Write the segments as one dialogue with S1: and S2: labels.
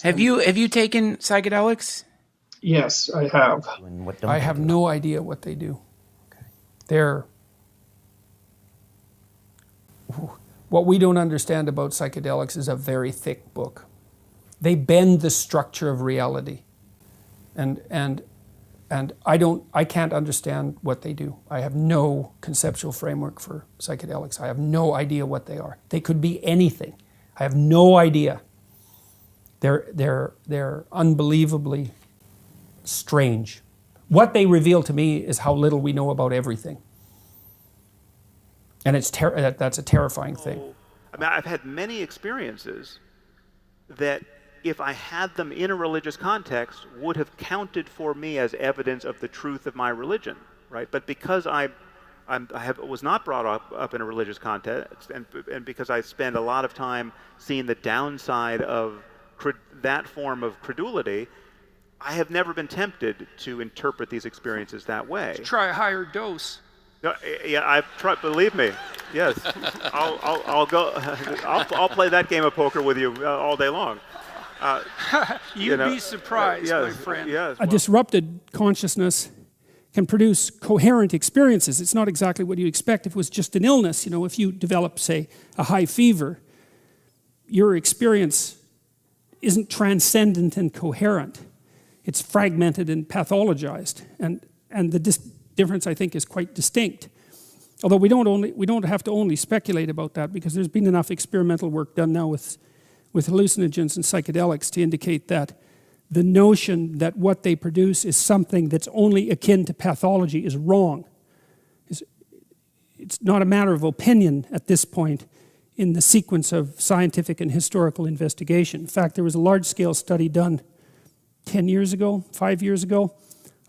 S1: Have you taken psychedelics?
S2: Yes, I have.
S3: I have no idea what they do.
S4: Okay.
S3: They're what we don't understand about psychedelics is a very thick book. They bend the structure of reality, and I can't understand what they do. I have no conceptual framework for psychedelics. I have no idea what they are. They could be anything. I have no idea. They're unbelievably strange. What they reveal to me is how little we know about everything. And that's a terrifying thing.
S5: I mean, I've had many experiences that, if I had them in a religious context, would have counted for me as evidence of the truth of my religion, right? But because I was not brought up in a religious context, and because I spend a lot of time seeing the downside of that form of credulity, I have never been tempted to interpret these experiences that way.
S6: Try a higher dose.
S5: No, yeah, I've tried. Believe me, yes. I'll go. I'll play that game of poker with you all day long.
S6: You'd be surprised,
S5: yes,
S6: my friend.
S5: Yes,
S3: A disrupted consciousness can produce coherent experiences. It's not exactly what you expect if it was just an illness. You know, if you develop, say, a high fever, your experience isn't transcendent and coherent. It's fragmented and pathologized, and the difference, I think, is quite distinct. Although we don't have to only speculate about that, because there's been enough experimental work done now with hallucinogens and psychedelics to indicate that the notion that what they produce is something that's only akin to pathology is wrong. It's not a matter of opinion at this point in the sequence of scientific and historical investigation. In fact, there was a large-scale study done 10 years ago, 5 years ago,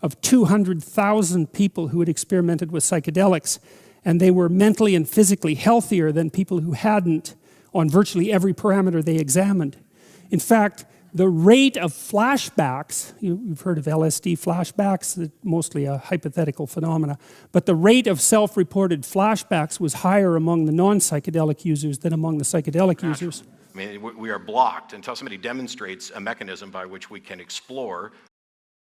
S3: of 200,000 people who had experimented with psychedelics, and they were mentally and physically healthier than people who hadn't on virtually every parameter they examined. In fact, the rate of flashbacks, you've heard of LSD flashbacks, mostly a hypothetical phenomena, but the rate of self-reported flashbacks was higher among the non-psychedelic users than among the psychedelic users.
S7: I mean, we are blocked until somebody demonstrates a mechanism by which we can explore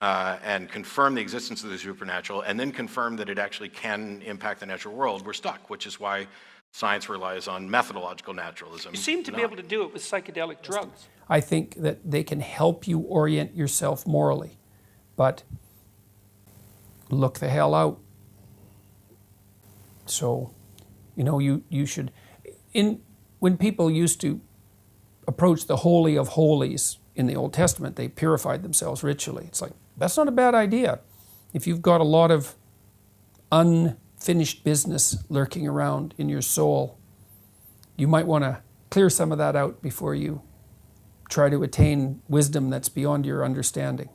S7: and confirm the existence of the supernatural, and then confirm that it actually can impact the natural world. We're stuck, which is why science relies on methodological naturalism.
S6: You seem to be able to do it with psychedelic drugs.
S3: I think that they can help you orient yourself morally, but look the hell out. So, you know, you should, when people used to approach the Holy of Holies in the Old Testament, they purified themselves ritually. It's like, that's not a bad idea. If you've got a lot of unfinished business lurking around in your soul, you might want to clear some of that out before you try to attain wisdom that's beyond your understanding.